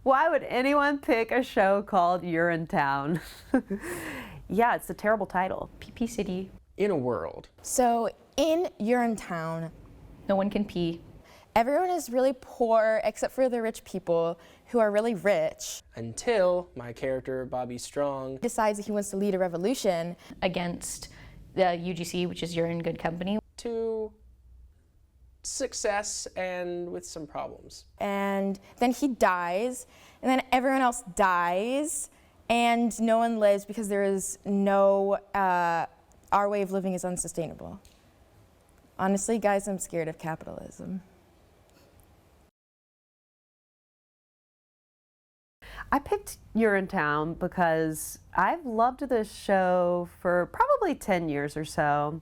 Why would anyone pick a show called Urinetown? Yeah, it's a terrible title. PP City. In a world. So in Urinetown, No one can pee. everyone is really poor except for the rich people who are really rich. Until my character, Bobby Strong, Decides that he wants to lead a revolution. Against the UGC, which is You're in Good Company. to success and with some problems. And then he dies, and then everyone else dies, and no one lives because there is no, our way of living is unsustainable. Honestly, guys, I'm scared of capitalism. I picked Urinetown because I've loved this show for probably 10 years or so.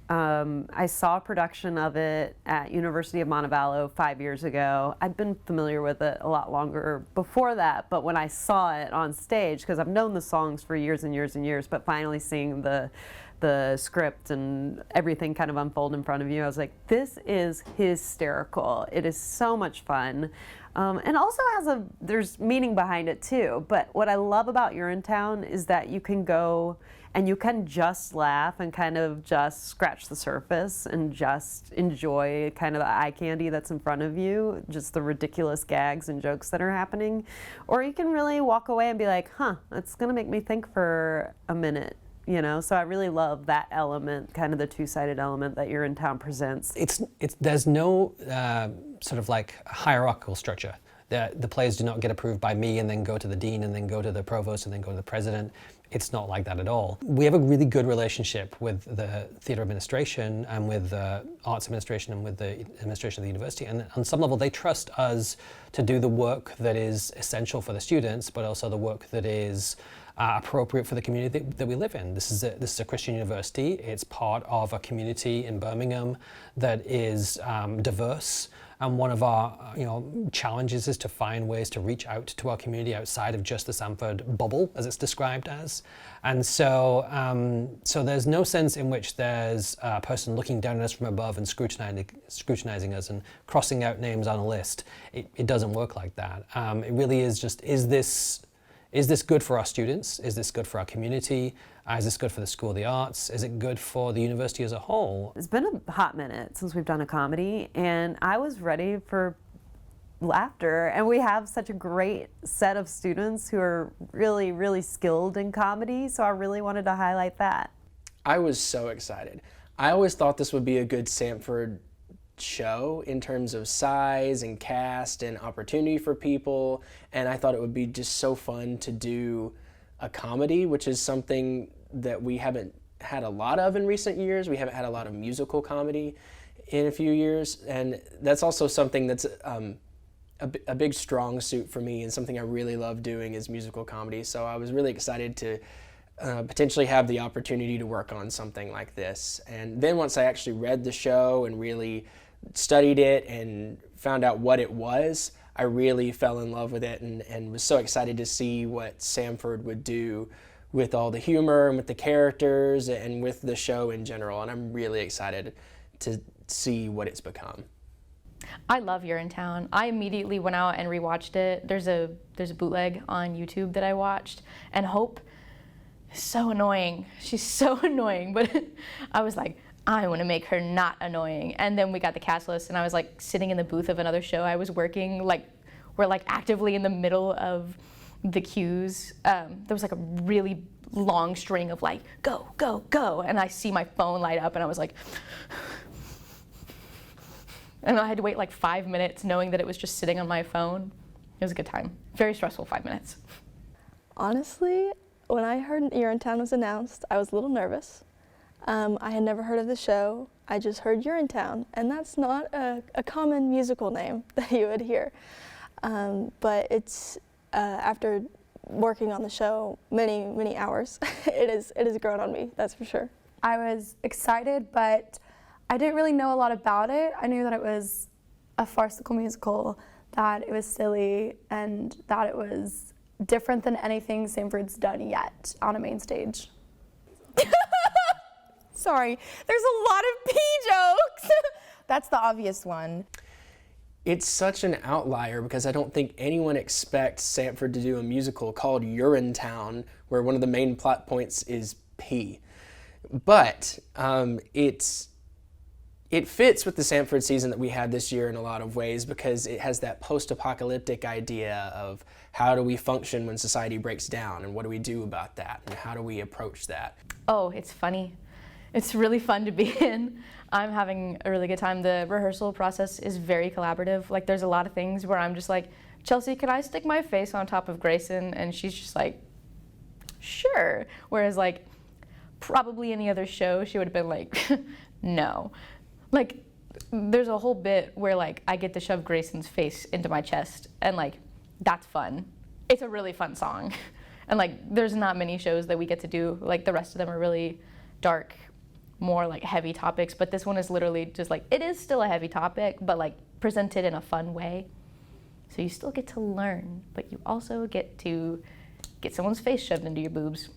I saw a production of it at University of Montevallo 5 years ago. I'd been familiar with it a lot longer before that, but when I saw it on stage, because I've known the songs for years and years and years, but finally seeing the script and everything kind of unfold in front of you, I was like, this is hysterical. It is so much fun. And also there's meaning behind it too. But what I love about Urinetown is that you can go and you can just laugh and kind of just scratch the surface and just enjoy kind of the eye candy that's in front of you, just the ridiculous gags and jokes that are happening. Or you can really walk away and be like, huh, it's gonna make me think for a minute. You know, so I really love that element, kind of the two-sided element that Urinetown presents. There's no sort of like hierarchical structure. The plays do not get approved by me and then go to the dean and then go to the provost and then go to the president. It's not like that at all. We have a really good relationship with the theatre administration and with the arts administration and with the administration of the university. And on some level, they trust us to do the work that is essential for the students, but also the work that is appropriate for the community that we live in. This is a Christian university. It's part of a community in Birmingham that is diverse. And one of our challenges is to find ways to reach out to our community outside of just the Sanford bubble, as it's described as. And so there's no sense in which there's a person looking down at us from above and scrutinizing us and crossing out names on a list. It doesn't work like that. It really is just, is this good for our students? Is this good for our community? Is this good for the School of the Arts? Is it good for the university as a whole? It's been a hot minute since we've done a comedy, and I was ready for laughter. And we have such a great set of students who are really, really skilled in comedy, so I really wanted to highlight that. I was so excited. I always thought this would be a good Sanford show in terms of size and cast and opportunity for people, and I thought it would be just so fun to do a comedy, which is something that we haven't had a lot of in recent years. We haven't had a lot of musical comedy in a few years, and that's also something that's a big strong suit for me and something I really love doing is musical comedy. So I was really excited to potentially have the opportunity to work on something like this. And then once I actually read the show and really studied it and found out what it was, I really fell in love with it and was so excited to see what Sanford would do with all the humor and with the characters and with the show in general. And I'm really excited to see what it's become. I love Urinetown. I immediately went out and rewatched it. There's a bootleg on YouTube that I watched, and Hope is so annoying. She's so annoying, but I was like, I want to make her not annoying. And then we got the cast list, and I was like sitting in the booth of another show I was working, like we're like actively in the middle of the cues. There was like a really long string of like, go, go, go. And I see my phone light up, and I was like, and I had to wait like 5 minutes knowing that it was just sitting on my phone. It was a good time. Very stressful 5 minutes. Honestly, when I heard Urinetown was announced, I was a little nervous. I had never heard of the show. I just heard Urinetown, and that's not a common musical name that you would hear. But it's, after working on the show many, many hours, it has grown on me, that's for sure. I was excited, but I didn't really know a lot about it. I knew that it was a farcical musical, that it was silly, and that it was different than anything Sanford's done yet on a main stage. Sorry, there's a lot of pee jokes. That's the obvious one. It's such an outlier because I don't think anyone expects Sanford to do a musical called Urinetown, where one of the main plot points is pee. But it fits with the Sanford season that we had this year in a lot of ways because it has that post-apocalyptic idea of how do we function when society breaks down and what do we do about that and how do we approach that. Oh, it's funny. It's really fun to be in. I'm having a really good time. The rehearsal process is very collaborative. Like there's a lot of things where I'm just like, Chelsea, can I stick my face on top of Grayson? And she's just like, sure. Whereas like probably any other show, she would have been like, no. Like there's a whole bit where like I get to shove Grayson's face into my chest and like that's fun. It's a really fun song. And like there's not many shows that we get to do. Like the rest of them are really dark, more like heavy topics, but this one is literally just like, it is still a heavy topic, but like presented in a fun way. So you still get to learn, but you also get to get someone's face shoved into your boobs.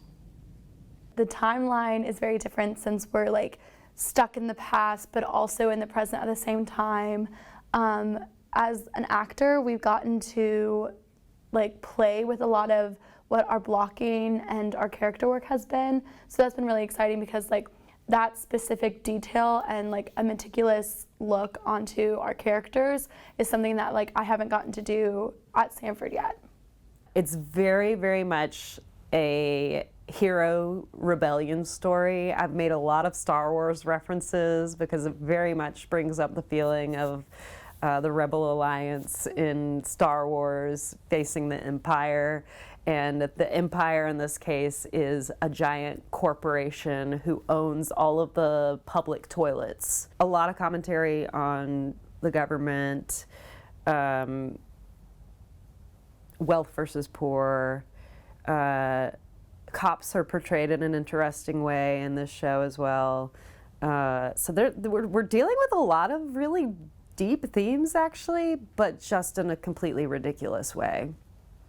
The timeline is very different since we're like stuck in the past, but also in the present at the same time. As an actor, we've gotten to like play with a lot of what our blocking and our character work has been. So that's been really exciting because like that specific detail and like a meticulous look onto our characters is something that like I haven't gotten to do at Sanford yet. It's very, very much a hero rebellion story. I've made a lot of Star Wars references because it very much brings up the feeling of the Rebel Alliance in Star Wars facing the Empire. And the Empire in this case is a giant corporation who owns all of the public toilets. A lot of commentary on the government, wealth versus poor. Cops are portrayed in an interesting way in this show as well. So we're dealing with a lot of really deep themes actually, but just in a completely ridiculous way,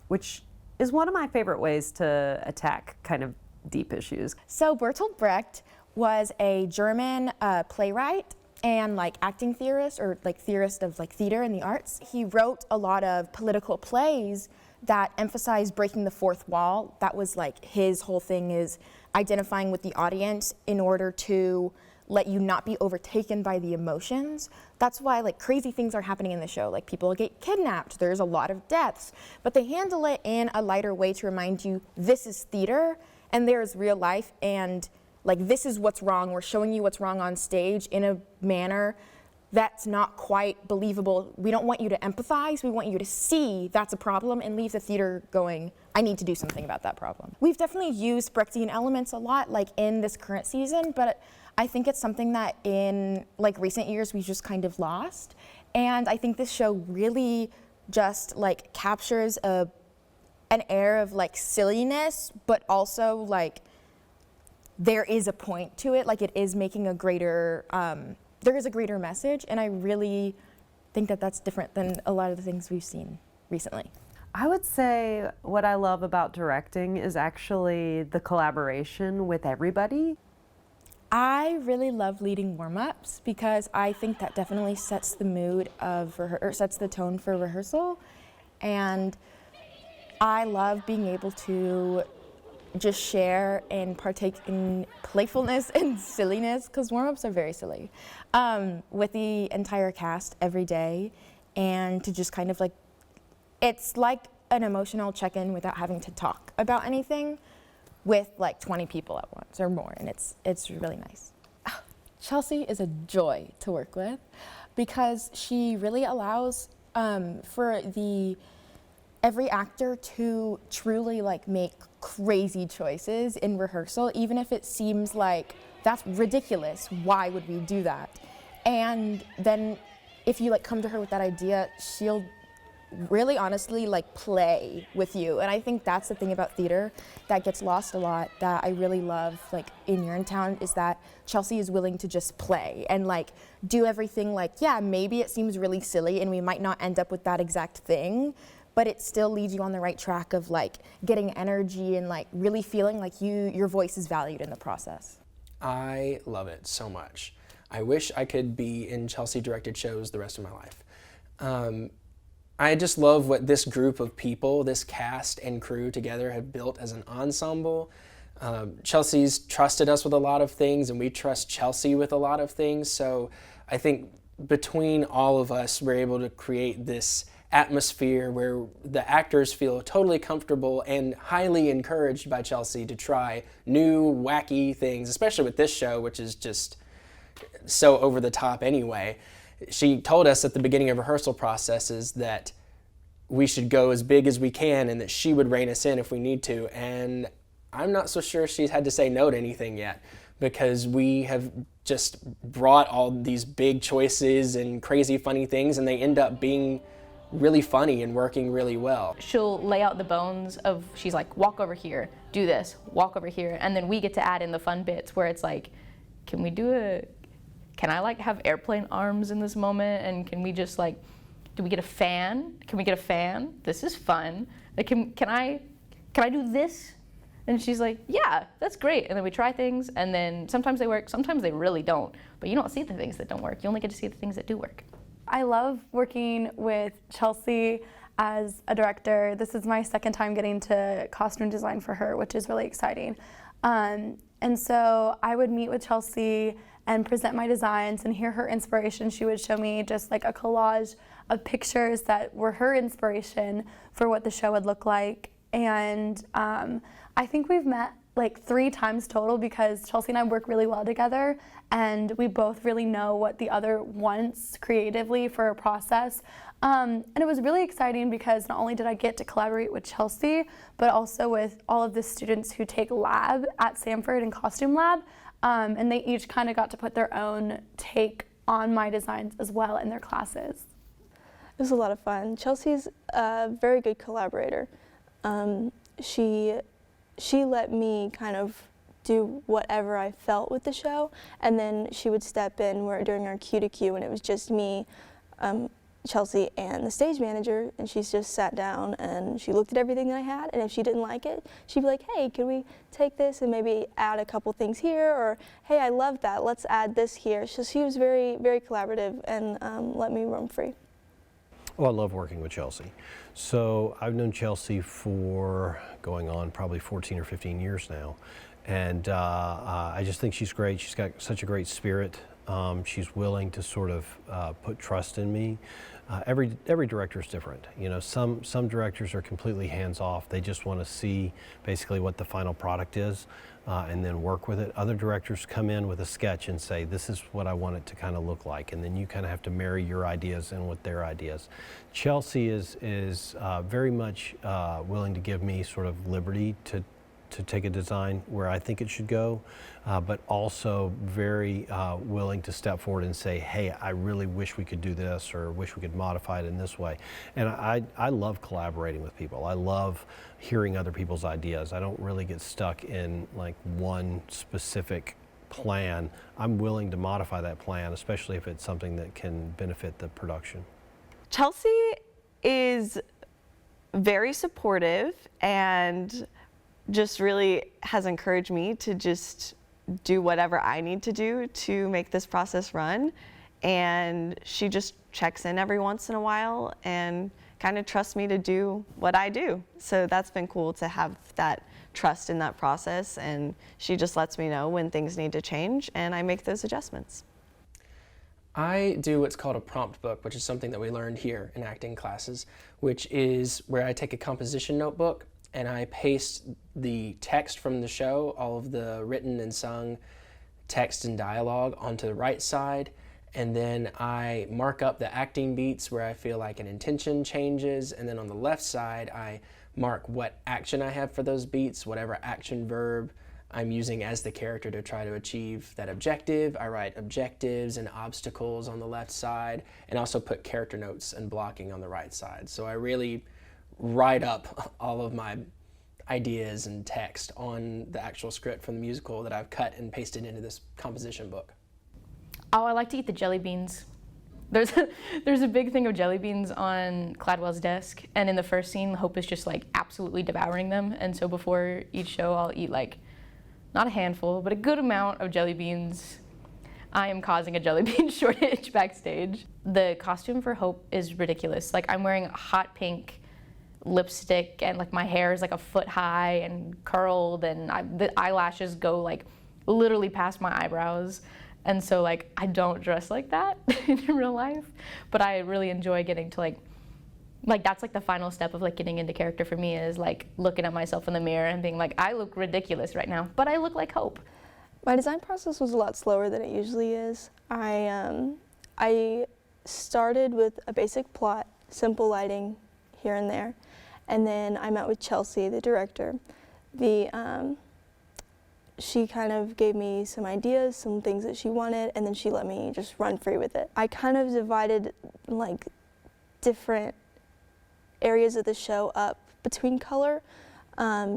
which is one of my favorite ways to attack kind of deep issues. So Bertolt Brecht was a German playwright and like acting theorist or like theorist of like theater and the arts. He wrote a lot of political plays that emphasized breaking the fourth wall. That was like his whole thing, is identifying with the audience in order to let you not be overtaken by the emotions. That's why like crazy things are happening in the show. Like people get kidnapped, there's a lot of deaths, but they handle it in a lighter way to remind you this is theater and there is real life, and like this is what's wrong. We're showing you what's wrong on stage in a manner that's not quite believable. We don't want you to empathize, we want you to see that's a problem and leave the theater going, I need to do something about that problem. We've definitely used Brechtian elements a lot like in this current season, but I think it's something that in like recent years we've just kind of lost. And I think this show really just like captures an air of like silliness, but also like there is a point to it, like it is making a greater, there is a greater message, and I really think that that's different than a lot of the things we've seen recently. I would say what I love about directing is actually the collaboration with everybody. I really love leading warm-ups because I think that definitely sets the mood of or sets the tone for rehearsal, and I love being able to just share and partake in playfulness and silliness, because warm-ups are very silly, with the entire cast every day, and to just kind of like, it's like an emotional check-in without having to talk about anything with like 20 people at once or more, and it's really nice. Chelsea is a joy to work with because she really allows for every actor to truly like make crazy choices in rehearsal, even if it seems like that's ridiculous. Why would we do that? And then if you like come to her with that idea, she'll really honestly like play with you. And I think that's the thing about theater that gets lost a lot, that I really love like in Urinetown, is that Chelsea is willing to just play and like do everything. Like, yeah, maybe it seems really silly and we might not end up with that exact thing, but it still leads you on the right track of like getting energy and like really feeling like your voice is valued in the process. I love it so much. I wish I could be in Chelsea directed shows the rest of my life. I just love what this group of people, this cast and crew together have built as an ensemble. Chelsea's trusted us with a lot of things, and we trust Chelsea with a lot of things. So I think between all of us, we're able to create this atmosphere where the actors feel totally comfortable and highly encouraged by Chelsea to try new, wacky things, especially with this show, which is just so over the top anyway. She told us at the beginning of rehearsal processes that we should go as big as we can and that she would rein us in if we need to. And I'm not so sure she's had to say no to anything yet, because we have just brought all these big choices and crazy funny things, and they end up being really funny and working really well. She'll lay out the bones of, she's like, walk over here, do this, walk over here, and then we get to add in the fun bits where it's like, can I like have airplane arms in this moment, and can we just like, do we get a fan? Can we get a fan? This is fun. Like, can I do this? And she's like, yeah, that's great. And then we try things, and then sometimes they work, sometimes they really don't. But you don't see the things that don't work. You only get to see the things that do work. I love working with Chelsea as a director. This is my second time getting to costume design for her, which is really exciting. And so I would meet with Chelsea and present my designs and hear her inspiration. She would show me just like a collage of pictures that were her inspiration for what the show would look like. And I think we've met like 3 times total, because Chelsea and I work really well together, and we both really know what the other wants creatively for a process. And it was really exciting because not only did I get to collaborate with Chelsea, but also with all of the students who take lab at Sanford and Costume Lab, and they each kind of got to put their own take on my designs as well in their classes. It was a lot of fun. Chelsea's a very good collaborator. She let me kind of do whatever I felt with the show, and then she would step in during our Q to Q, and it was just me, Chelsea, and the stage manager, and she just sat down and she looked at everything that I had, and if she didn't like it, she'd be like, hey, can we take this and maybe add a couple things here, or hey, I love that, let's add this here. So she was very, very collaborative and let me roam free. Oh, I love working with Chelsea. So I've known Chelsea for going on probably 14 or 15 years now. And I just think she's great. She's got such a great spirit. She's willing to sort of put trust in me. Every director is different. You know, some directors are completely hands-off. They just want to see basically what the final product is and then work with it. Other directors come in with a sketch and say, this is what I want it to kind of look like, and then you kind of have to marry your ideas in with their ideas. Chelsea is very much willing to give me sort of liberty to take a design where I think it should go, but also very willing to step forward and say, hey, I really wish we could do this, or wish we could modify it in this way. And I love collaborating with people. I love hearing other people's ideas. I don't really get stuck in like one specific plan. I'm willing to modify that plan, especially if it's something that can benefit the production. Chelsea is very supportive and just really has encouraged me to just do whatever I need to do to make this process run. And she just checks in every once in a while and kind of trusts me to do what I do. So that's been cool to have that trust in that process, and she just lets me know when things need to change and I make those adjustments. I do what's called a prompt book, which is something that we learned here in acting classes, which is where I take a composition notebook and I paste the text from the show, all of the written and sung text and dialogue, onto the right side, and then I mark up the acting beats where I feel like an intention changes, and then on the left side I mark what action I have for those beats, whatever action verb I'm using as the character to try to achieve that objective. I write objectives and obstacles on the left side, and also put character notes and blocking on the right side. So I really write up all of my ideas and text on the actual script from the musical that I've cut and pasted into this composition book. Oh, I like to eat the jelly beans. There's a big thing of jelly beans on Cladwell's desk, and in the first scene, Hope is just like absolutely devouring them. And so before each show, I'll eat like, not a handful, but a good amount of jelly beans. I am causing a jelly bean shortage backstage. The costume for Hope is ridiculous. Like, I'm wearing hot pink lipstick, and like my hair is like a foot high and curled, and the eyelashes go like literally past my eyebrows. And so like I don't dress like that in real life, but I really enjoy getting to like that's like the final step of like getting into character for me, is like looking at myself in the mirror and being like, I look ridiculous right now, but I look like Hope. My design process was a lot slower than it usually is. I started with a basic plot, simple lighting here and there, and then I met with Chelsea, the director. She kind of gave me some ideas, some things that she wanted, and then she let me just run free with it. I kind of divided like different areas of the show up between color.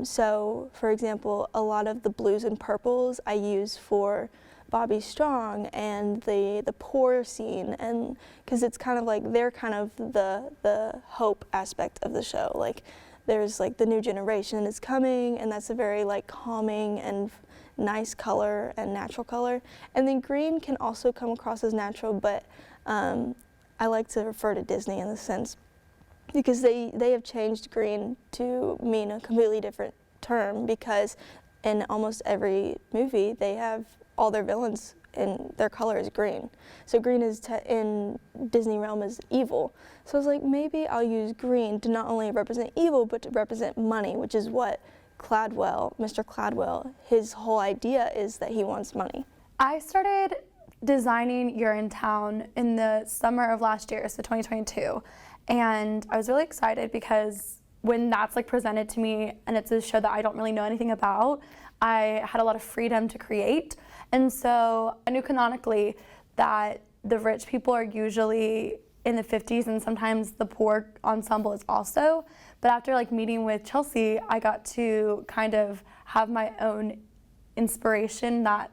So, for example, a lot of the blues and purples I use for Bobby Strong and the poor scene, and because it's kind of like they're kind of the hope aspect of the show. Like, there's like the new generation is coming, and that's a very like calming and nice color and natural color. And then green can also come across as natural, but I like to refer to Disney in this sense because they have changed green to mean a completely different term, because in almost every movie they have all their villains and their color is green. So green is in Disney realm is evil. So I was like, maybe I'll use green to not only represent evil, but to represent money, which is what Cladwell, Mr. Cladwell, his whole idea is that he wants money. I started designing Urinetown in the summer of last year, so 2022. And I was really excited because when that's like presented to me and it's a show that I don't really know anything about, I had a lot of freedom to create. And so I knew canonically that the rich people are usually in the 50s, and sometimes the poor ensemble is also. But after like meeting with Chelsea, I got to kind of have my own inspiration that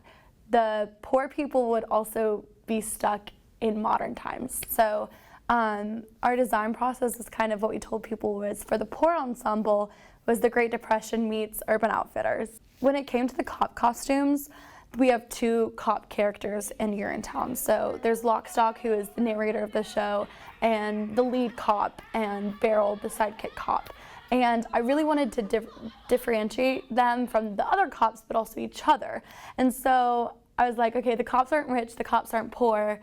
the poor people would also be stuck in modern times. So our design process is kind of what we told people was, for the poor ensemble, was the Great Depression meets Urban Outfitters. When it came to the cop costumes, we have two cop characters in Urinetown. So there's Lockstock, who is the narrator of the show, and the lead cop, and Beryl, the sidekick cop. And I really wanted to differentiate them from the other cops, but also each other. And so I was like, okay, the cops aren't rich, the cops aren't poor,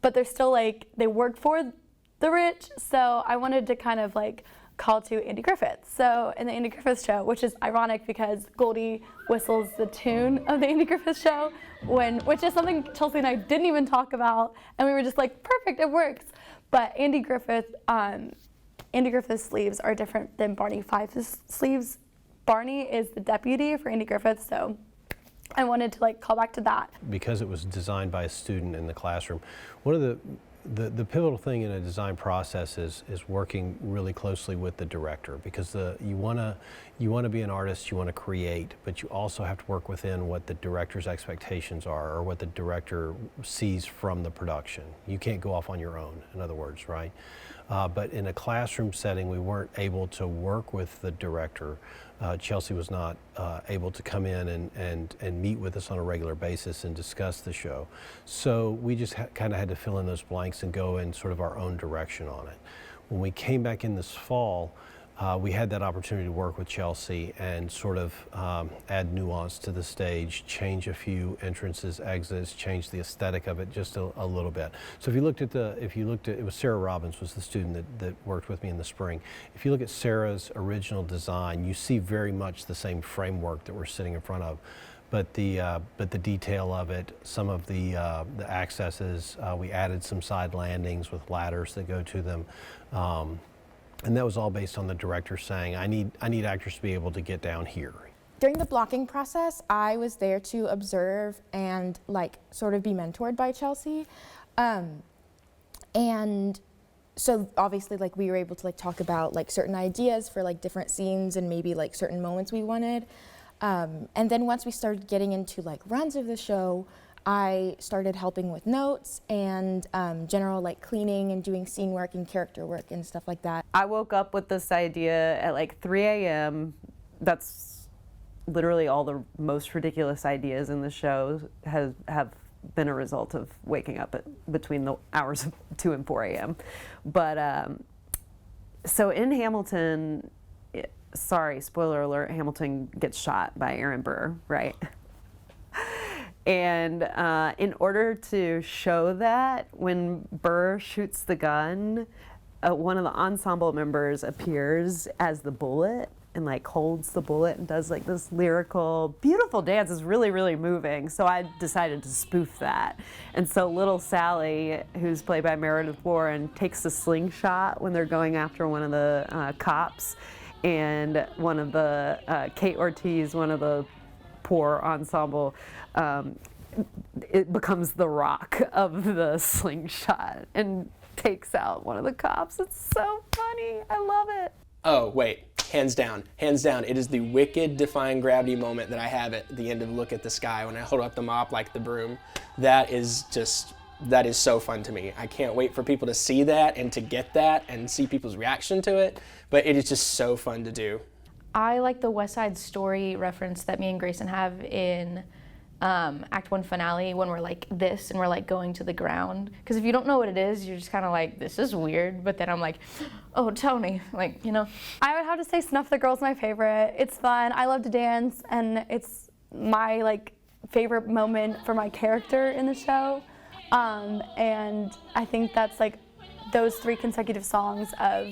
but they're still like, they work for the rich. So I wanted to kind of like call to Andy Griffith. So in the Andy Griffith show, which is ironic because Goldie whistles the tune of the Andy Griffith show, which is something Chelsea and I didn't even talk about, and we were just like, perfect, it works. But Andy Griffith's sleeves are different than Barney Fife's sleeves. Barney is the deputy for Andy Griffith, so I wanted to like call back to that. Because it was designed by a student in the classroom, one of the pivotal thing in a design process is working really closely with the director, because you want to be an artist, you want to create, but you also have to work within what the director's expectations are, or what the director sees from the production. You can't go off on your own, in other words, right? But in a classroom setting, we weren't able to work with the director. Chelsea was not able to come in and meet with us on a regular basis and discuss the show. So we just kind of had to fill in those blanks and go in sort of our own direction on it. When we came back in this fall, we had that opportunity to work with Chelsea and sort of add nuance to the stage, change a few entrances, exits, change the aesthetic of it just a little bit. So if you looked at it was Sarah Robbins was the student that worked with me in the spring. If you look at Sarah's original design, you see very much the same framework that we're sitting in front of. But the detail of it, some of the accesses, we added some side landings with ladders that go to them. And that was all based on the director saying, I need actors to be able to get down here. During the blocking process, I was there to observe and like sort of be mentored by Chelsea. And so obviously like we were able to like talk about like certain ideas for like different scenes and maybe like certain moments we wanted. And then once we started getting into like runs of the show, I started helping with notes and general like cleaning and doing scene work and character work and stuff like that. I woke up with this idea at like 3 a.m. That's literally all the most ridiculous ideas in the show have been a result of waking up between the hours of 2 and 4 a.m. But so in Hamilton, sorry, spoiler alert, Hamilton gets shot by Aaron Burr, right? And in order to show that, when Burr shoots the gun, one of the ensemble members appears as the bullet and like holds the bullet and does like this lyrical, beautiful dance. It's really, really moving. So I decided to spoof that. And so little Sally, who's played by Meredith Warren, takes a slingshot when they're going after one of the cops. And one of the, Kate Ortiz, one of the poor ensemble, it becomes the Rock of the slingshot and takes out one of the cops. It's so funny. I love it. Oh, wait. Hands down. Hands down. It is the wicked defying gravity moment that I have at the end of Look at the Sky when I hold up the mop like the broom. That is so fun to me. I can't wait for people to see that and to get that and see people's reaction to it. But it is just so fun to do. I like the West Side Story reference that me and Grayson have in Act 1 finale when we're like this and we're like going to the ground. Because if you don't know what it is, you're just kind of like, this is weird. But then I'm like, oh, tell me, like, you know. I would have to say Snuff the Girl's my favorite. It's fun. I love to dance, and it's my like favorite moment for my character in the show. And I think that's like those 3 consecutive songs of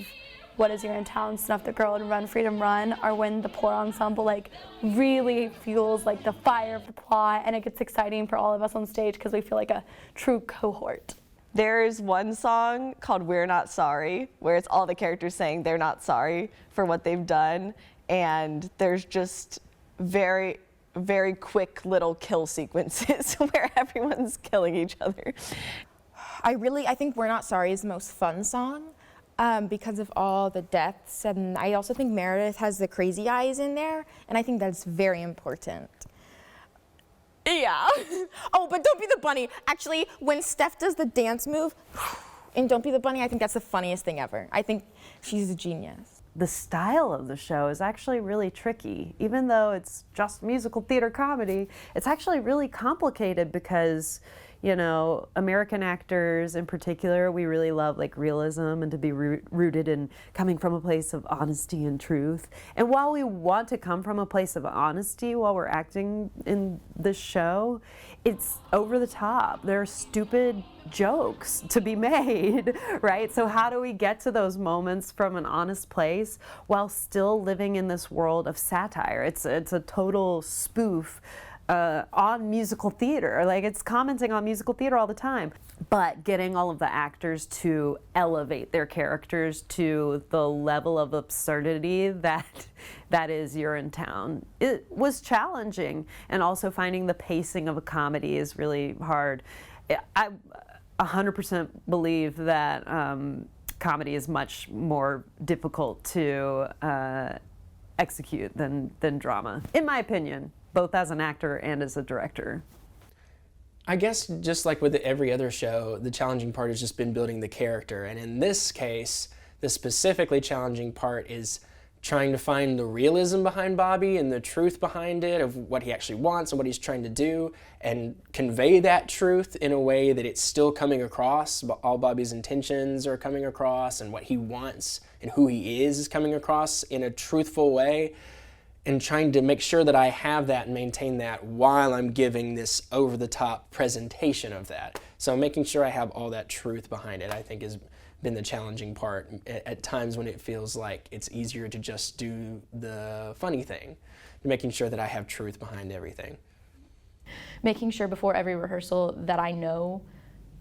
What Is Urinetown, Snuff the Girl, and Run Freedom Run are when the poor ensemble like really feels like the fire of the plot, and it gets exciting for all of us on stage because we feel like a true cohort. There's one song called We're Not Sorry, where it's all the characters saying they're not sorry for what they've done, and there's just very, very quick little kill sequences where everyone's killing each other. I think We're Not Sorry is the most fun song. Because of all the deaths, and I also think Meredith has the crazy eyes in there, and I think that's very important. Yeah. Oh, but Don't Be the Bunny. Actually, when Steph does the dance move in Don't Be the Bunny, I think that's the funniest thing ever. I think she's a genius. The style of the show is actually really tricky. Even though it's just musical theater comedy, it's actually really complicated because, you know, American actors in particular, we really love like realism and to be rooted in coming from a place of honesty and truth. And while we want to come from a place of honesty while we're acting in this show, it's over the top. There are stupid jokes to be made, right? So how do we get to those moments from an honest place while still living in this world of satire? It's a total spoof on musical theater. Like, it's commenting on musical theater all the time, but getting all of the actors to elevate their characters to the level of absurdity that is Urinetown. It was challenging, and also finding the pacing of a comedy is really hard. I 100% believe that comedy is much more difficult to execute than drama, in my opinion, both as an actor and as a director. I guess just like with every other show, the challenging part has just been building the character. And in this case, the specifically challenging part is trying to find the realism behind Bobby and the truth behind it of what he actually wants and what he's trying to do, and convey that truth in a way that it's still coming across, but all Bobby's intentions are coming across, and what he wants and who he is coming across in a truthful way. And trying to make sure that I have that and maintain that while I'm giving this over-the-top presentation of that. So making sure I have all that truth behind it, I think, has been the challenging part at times when it feels like it's easier to just do the funny thing, making sure that I have truth behind everything. Making sure before every rehearsal that I know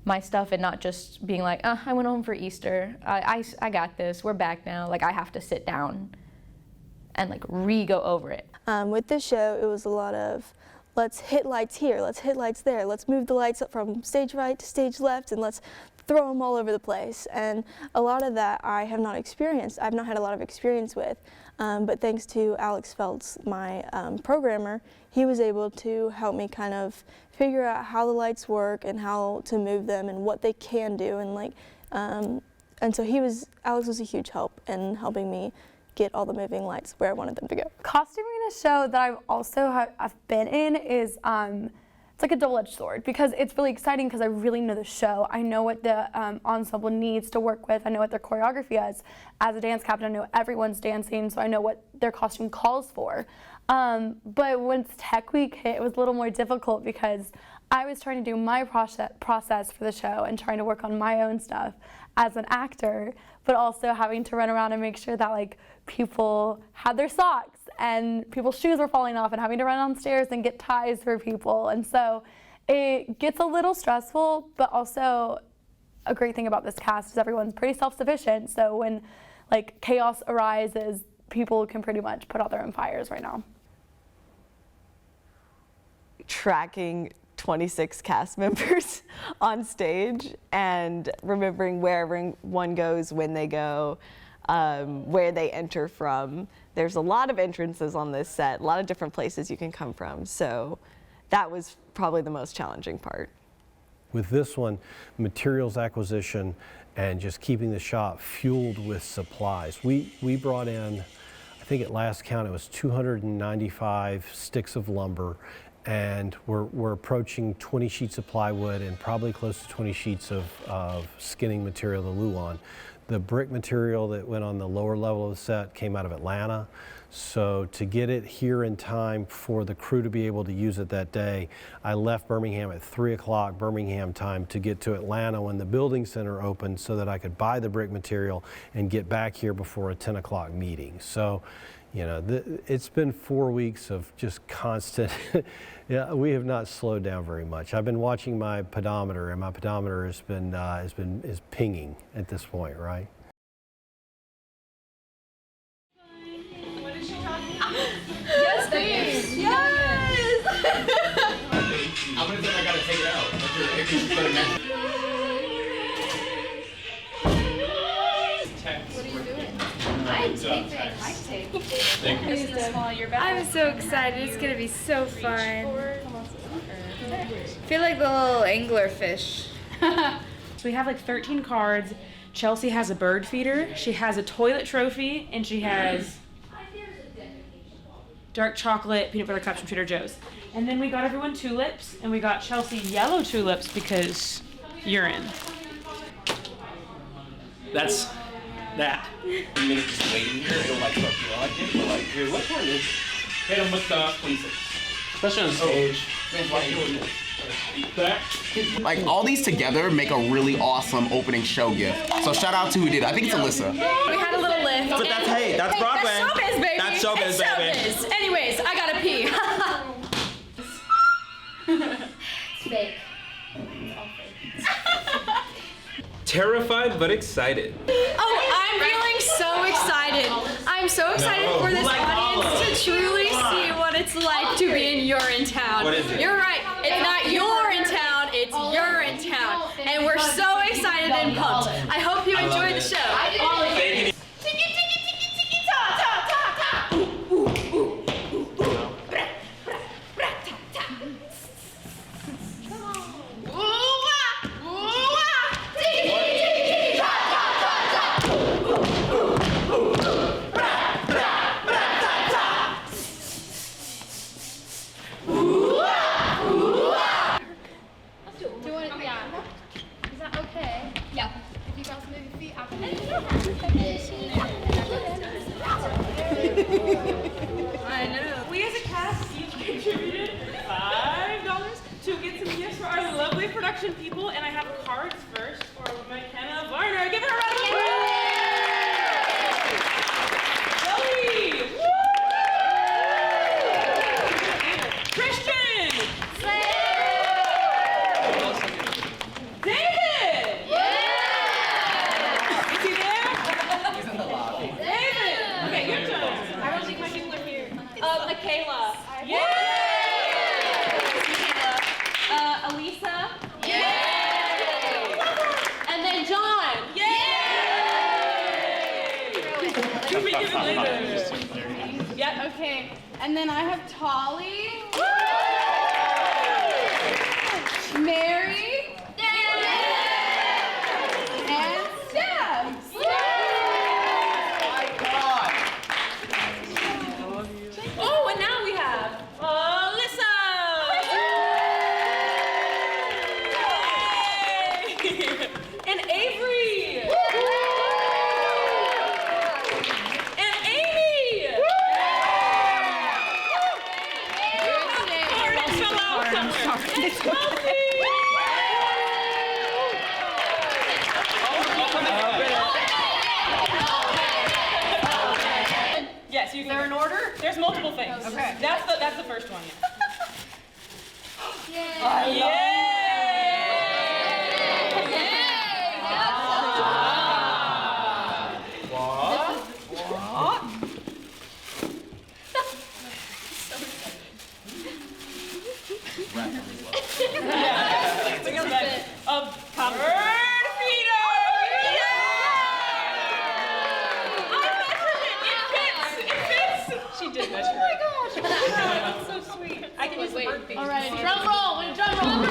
my stuff and not just being like, I went home for Easter, I got this, we're back now. Like, I have to sit down and like re-go over it. With this show, it was a lot of let's hit lights here, let's hit lights there, let's move the lights up from stage right to stage left, and let's throw them all over the place. And a lot of that I have not experienced. I've not had a lot of experience with, but thanks to Alex Feltz, my programmer, he was able to help me kind of figure out how the lights work and how to move them and what they can do, and like, and so Alex was a huge help in helping me get all the moving lights where I wanted them to go. Costuming in a show that I've also I've been in is like a double-edged sword because it's really exciting because I really know the show. I know what the ensemble needs to work with. I know what their choreography is. As a dance captain, I know everyone's dancing, so I know what their costume calls for. But once Tech Week hit, it was a little more difficult because I was trying to do my process for the show and trying to work on my own stuff as an actor, but also having to run around and make sure that like people had their socks and people's shoes were falling off and having to run downstairs and get ties for people. And so it gets a little stressful, but also a great thing about this cast is everyone's pretty self-sufficient. So when like chaos arises, people can pretty much put out their own fires right now. Tracking 26 cast members on stage and remembering where everyone goes, when they go, where they enter from. There's a lot of entrances on this set, a lot of different places you can come from. So that was probably the most challenging part. With this one, materials acquisition and just keeping the shop fueled with supplies. We brought in, I think at last count, it was 295 sticks of lumber, and we're approaching 20 sheets of plywood and probably close to 20 sheets of skinning material, the Luan. The brick material that went on the lower level of the set came out of Atlanta. So to get it here in time for the crew to be able to use it that day, I left Birmingham at 3 o'clock Birmingham time to get to Atlanta when the building center opened so that I could buy the brick material and get back here before a 10 o'clock meeting. So, you know, it's been 4 weeks of just constant, yeah, we have not slowed down very much. I've been watching my pedometer, and my pedometer is pinging at this point, right? Yes, please. Yes. I'm gonna think I gotta take it out. If you put it next. What are you doing? I'm taping. I'm so excited. It's gonna be so fun. I feel like the little anglerfish. So we have like 13 cards. Chelsea has a bird feeder. She has a toilet trophy, and she has dark chocolate peanut butter cups from Trader Joe's. And then we got everyone tulips, and we got Chelsea yellow tulips because urine. That's that. A minute just waiting here, it'll like fuck you on it, but like, here, what time is hit him with the 26. Especially on stage. Like, all these together make a really awesome opening show gift. So shout out to who did it. I think it's Alyssa. We had a little lift. But that's, hey, that's Broadway. That's showbiz, baby. That's showbiz, It's showbiz. Anyways, I gotta pee. It's fake. It's all fake. Terrified but excited. Oh, I'm feeling so excited. I'm so excited for this audience to truly see what it's like to be in Urinetown. What is it? You're right. It's not Urinetown, it's Urinetown. And we're so excited and pumped. I hope you enjoy the show. I know. We as a cast each contributed $5 to get some gifts for our lovely production people, and I have cards first for McKenna Varner. Give her a round of applause! Zoe! Christian! David! Is he there? He's in the lobby. David! Okay, your turn. I don't think my people are here. Michaela. Yay! Elisa. Yay! And then John. Yay! To be given later. Yeah. Okay. And then I have Tolly. Mary. And Steph. Oh, and now we have Alyssa! Yes, you. Is there an order? There's multiple things. Okay. That's the first one. Of covered feeder. It fits. She did measure it. Oh my gosh. That's so sweet. I can use the bird feet. All right, drum roll, drum roll.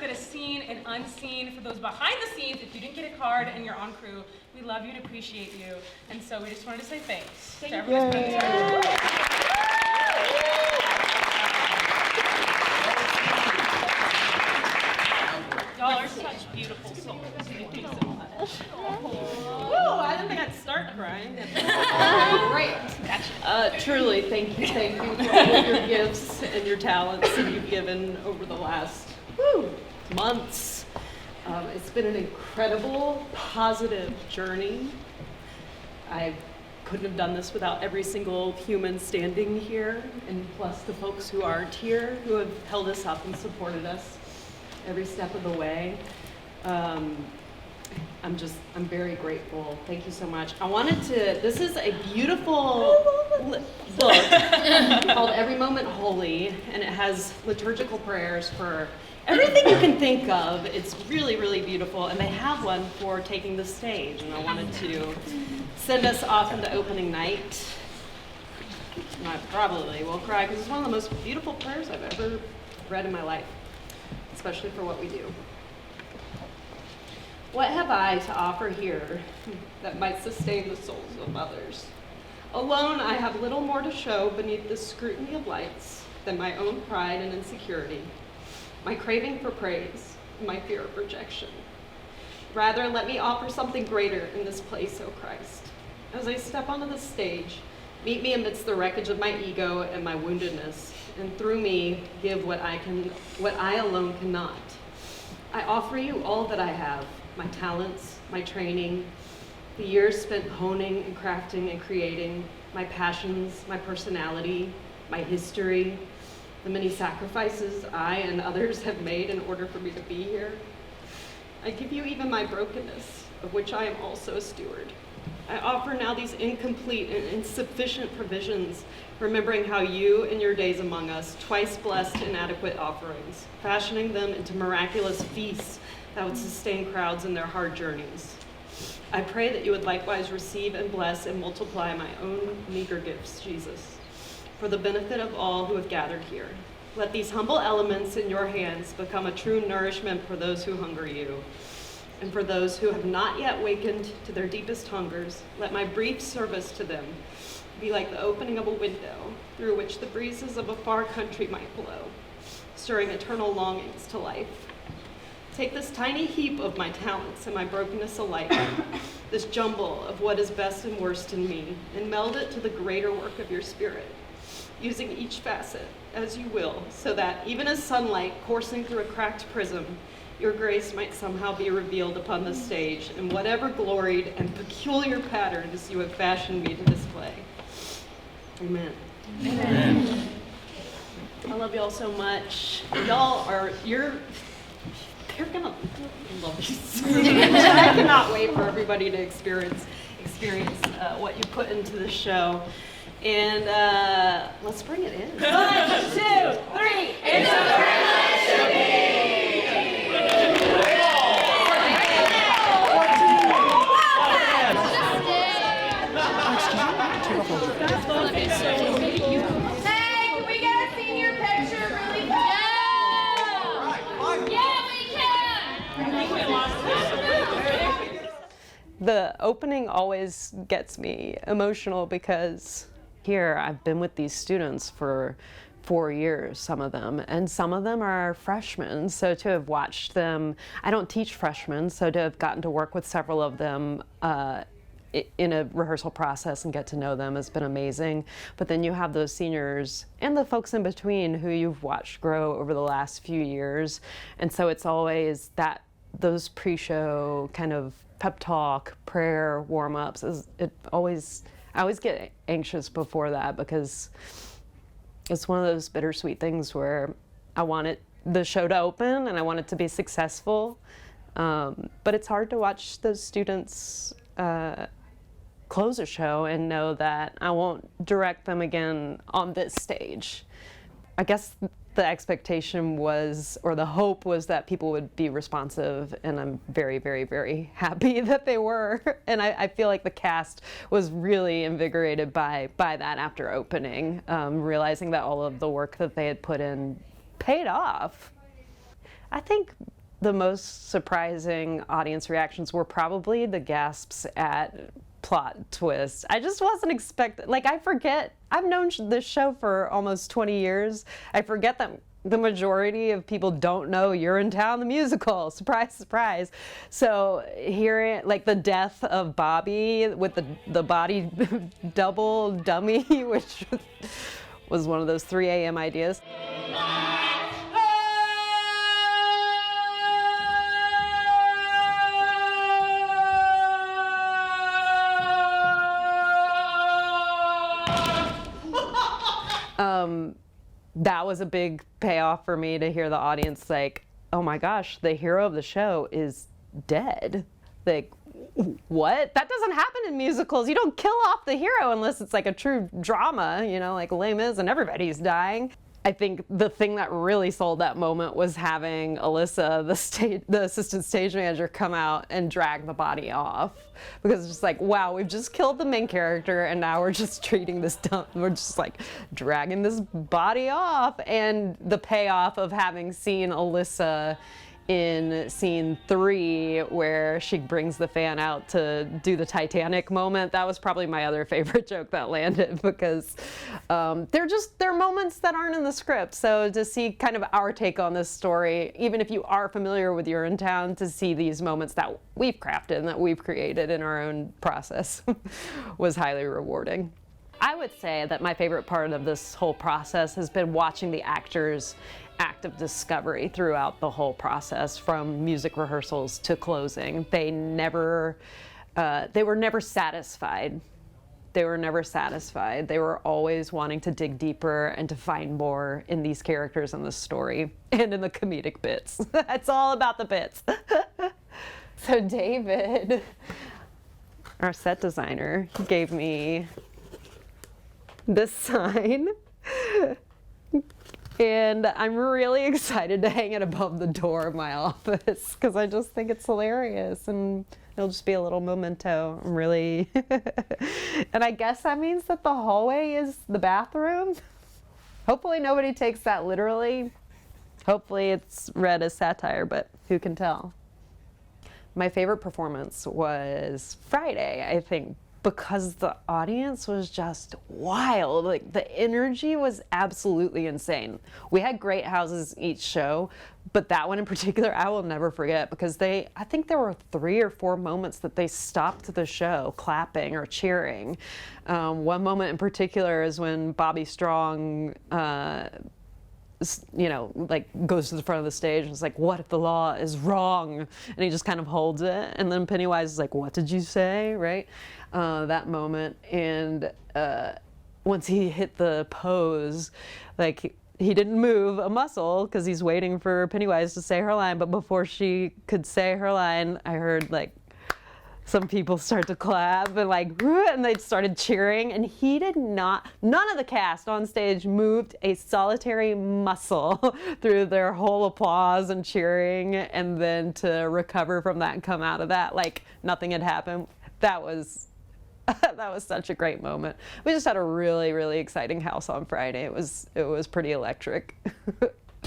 That is seen and unseen. For those behind the scenes, if you didn't get a card and you're on crew, we love you and appreciate you. And so we just wanted to say thanks to everyone. Y'all are such beautiful souls. Thank you so much. Woo, I didn't think I'd start crying. Great. Truly, thank you for all of your gifts and your talents that you've given over the last months. It's been an incredible, positive journey. I couldn't have done this without every single human standing here, and plus the folks who aren't here, who have held us up and supported us every step of the way. I'm very grateful. Thank you so much. This is a beautiful book called Every Moment Holy, and it has liturgical prayers for everything you can think of. It's really, really beautiful, and they have one for taking the stage, and I wanted to send us off into opening night. And I probably will cry, because it's one of the most beautiful prayers I've ever read in my life, especially for what we do. What have I to offer here that might sustain the souls of others? Alone, I have little more to show beneath the scrutiny of lights than my own pride and insecurity, my craving for praise, and my fear of rejection. Rather, let me offer something greater in this place, O Christ. As I step onto the stage, meet me amidst the wreckage of my ego and my woundedness, and through me, give what I alone cannot. I offer you all that I have, my talents, my training, the years spent honing and crafting and creating, my passions, my personality, my history, the many sacrifices I and others have made in order for me to be here. I give you even my brokenness, of which I am also a steward. I offer now these incomplete and insufficient provisions, remembering how you in your days among us twice blessed inadequate offerings, fashioning them into miraculous feasts that would sustain crowds in their hard journeys. I pray that you would likewise receive and bless and multiply my own meager gifts, Jesus, for the benefit of all who have gathered here. Let these humble elements in your hands become a true nourishment for those who hunger you. And for those who have not yet wakened to their deepest hungers, let my brief service to them be like the opening of a window through which the breezes of a far country might blow, stirring eternal longings to life. Take this tiny heap of my talents and my brokenness alike, this jumble of what is best and worst in me, and meld it to the greater work of your Spirit, using each facet as you will, so that even as sunlight coursing through a cracked prism, your grace might somehow be revealed upon the stage in whatever gloried and peculiar patterns you have fashioned me to display. Amen. Amen. I love y'all so much. You're gonna love these. I cannot wait for everybody to experience what you put into the show. And let's bring it in. 1, 2, 3. It's a privilege to be. Hey, can we get a senior picture really fast? Yeah, we can. The opening always gets me emotional because Here, I've been with these students for 4 years, some of them, and some of them are freshmen. So to have watched them, I don't teach freshmen, so to have gotten to work with several of them in a rehearsal process and get to know them has been amazing. But then you have those seniors and the folks in between who you've watched grow over the last few years. And so it's always those pre-show kind of pep talk, prayer, warm-ups. I always get anxious before that because it's one of those bittersweet things where I want the show to open and I want it to be successful. But it's hard to watch those students close a show and know that I won't direct them again on this stage. I guess the expectation was, or the hope was, that people would be responsive, and I'm very, very, very happy that they were. And I feel like the cast was really invigorated by that after opening, realizing that all of the work that they had put in paid off. I think the most surprising audience reactions were probably the gasps at plot twist. I just wasn't expecting, I forget, I've known this show for almost 20 years. I forget that the majority of people don't know Urinetown the musical. Surprise, surprise. So hearing the death of Bobby with the body double dummy, which was one of those 3 a.m. ideas. That was a big payoff for me to hear the audience oh my gosh, the hero of the show is dead. What? That doesn't happen in musicals. You don't kill off the hero unless it's a true drama, like Les Mis and everybody's dying. I think the thing that really sold that moment was having Alyssa, the assistant stage manager, come out and drag the body off. Because it's just wow, we've just killed the main character and now we're just treating this dumb, we're just dragging this body off. And the payoff of having seen Alyssa in scene 3 where she brings the fan out to do the Titanic moment, that was probably my other favorite joke that landed, because they're moments that aren't in the script. So to see kind of our take on this story, even if you are familiar with Urinetown, to see these moments that we've crafted and that we've created in our own process was highly rewarding. I would say that my favorite part of this whole process has been watching the actors' act of discovery throughout the whole process, from music rehearsals to closing. They were never satisfied. They were never satisfied. They were always wanting to dig deeper and to find more in these characters and the story and in the comedic bits. It's all about the bits. So David, our set designer, gave me this sign. And I'm really excited to hang it above the door of my office because I just think it's hilarious and it'll just be a little memento. I'm really, and I guess that means that the hallway is the bathroom. Hopefully nobody takes that literally. Hopefully it's read as satire, but who can tell? My favorite performance was Friday, I think, because the audience was just wild. The energy was absolutely insane. We had great houses each show, but that one in particular I will never forget, because I think there were 3 or 4 moments that they stopped the show clapping or cheering. One moment in particular is when Bobby Strong goes to the front of the stage and is what if the law is wrong? And he just kind of holds it. And then Pennywise is what did you say, right? That moment. And once he hit the pose, he didn't move a muscle because he's waiting for Pennywise to say her line. But before she could say her line, I heard some people start to clap and they started cheering, and he did not, none of the cast on stage moved a solitary muscle through their whole applause and cheering, and then to recover from that and come out of that nothing had happened. That was such a great moment. We just had a really, really exciting house on Friday. It was pretty electric.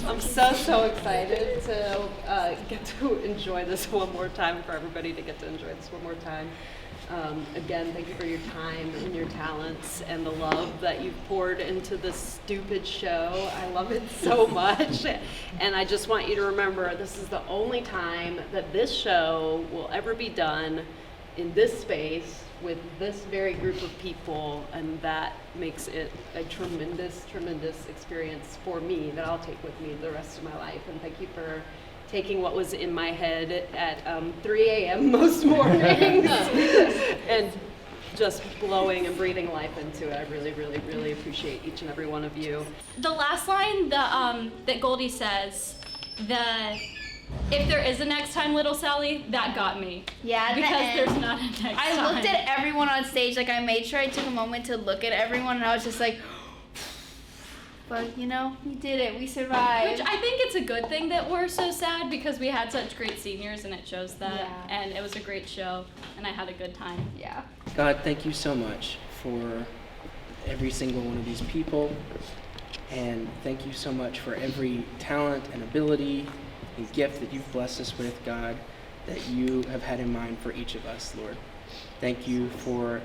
I'm so excited to get to enjoy this one more time, for everybody to get to enjoy this one more time. Again, thank you for your time and your talents and the love that you've poured into this stupid show. I love it so much. And I just want you to remember, this is the only time that this show will ever be done in this space with this very group of people, and that makes it a tremendous, tremendous experience for me that I'll take with me the rest of my life. And thank you for taking what was in my head at 3 a.m. most mornings and just blowing and breathing life into it. I really, really, really appreciate each and every one of you. The last line that Goldie says, if there is a next time, little Sally, that got me. Yeah, because there's not a next time. I looked at everyone on stage, like I made sure I took a moment to look at everyone, and I was just like, but you know, we did it, we survived. Which I think it's a good thing that we're so sad, because we had such great seniors and it shows that. Yeah. And it was a great show and I had a good time. Yeah. God, thank you so much for every single one of these people. And thank you so much for every talent and ability and gift that you've blessed us with, God, that you have had in mind for each of us, Lord. Thank you for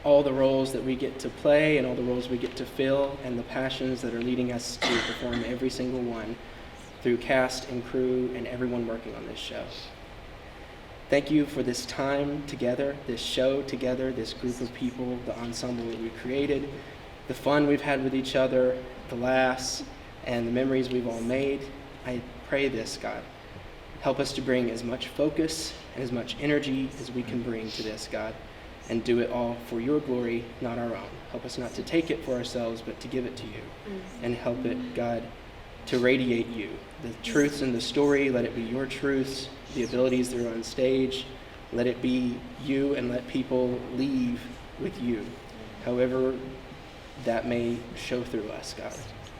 all the roles that we get to play and all the roles we get to fill and the passions that are leading us to perform every single one through cast and crew and everyone working on this show. Thank you for this time together, this show together, this group of people, the ensemble that we created, the fun we've had with each other, the laughs, and the memories we've all made. I pray this, God. Help us to bring as much focus and as much energy as we can bring to this, God, and do it all for your glory, not our own. Help us not to take it for ourselves, but to give it to you. And help it, God, to radiate you. The truths in the story, let it be your truths. The abilities that are on stage, let it be you, and let people leave with you, however that may show through us, God.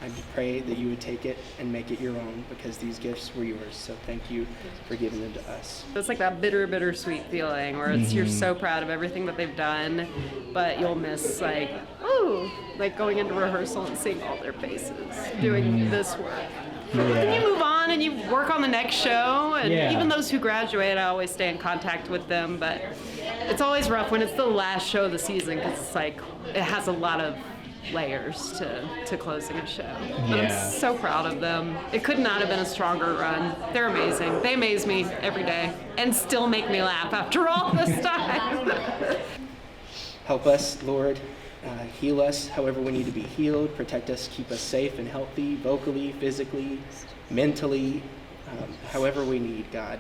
I pray that you would take it and make it your own, because these gifts were yours. So thank you for giving them to us. It's like that bittersweet feeling where it's you're so proud of everything that they've done, but you'll miss like going into rehearsal and seeing all their faces doing this work. Then you move on and you work on the next show, and even those who graduate, I always stay in contact with them, but it's always rough when it's the last show of the season, because it's like it has a lot of layers to closing a show. But I'm so proud of them. It could not have been a stronger run. They're amazing. They amaze me every day and still make me laugh after all this time. Help us, Lord. Heal us however we need to be healed. Protect us, keep us safe and healthy, vocally, physically, mentally, however we need, God.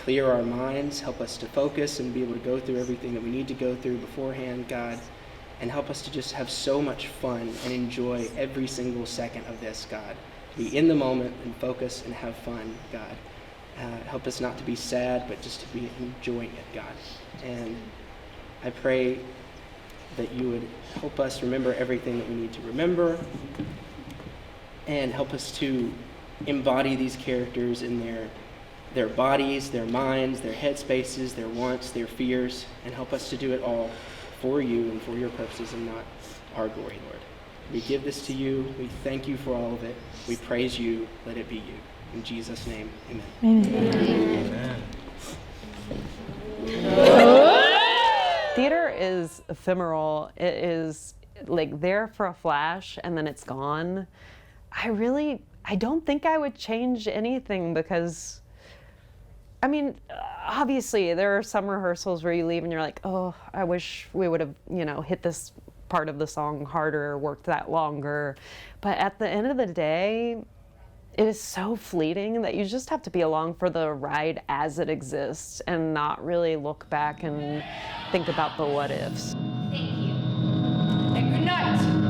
Clear our minds. Help us to focus and be able to go through everything that we need to go through beforehand, God. And help us to just have so much fun and enjoy every single second of this, God. Be in the moment and focus and have fun, God. Help us not to be sad, but just to be enjoying it, God. And I pray that you would help us remember everything that we need to remember, and help us to embody these characters in their bodies, their minds, their headspaces, their wants, their fears, and help us to do it all for you and for your purposes and not our glory, Lord. We give this to you. We thank you for all of it. We praise you. Let it be you. In Jesus' name, amen. Amen. Amen. Theater is ephemeral. It is like there for a flash and then it's gone. I don't think I would change anything, because I mean, obviously there are some rehearsals where you leave and you're like, oh, I wish we would have, hit this part of the song harder or worked that longer. But at the end of the day, it is so fleeting that you just have to be along for the ride as it exists and not really look back and think about the what ifs. Thank you. And good night.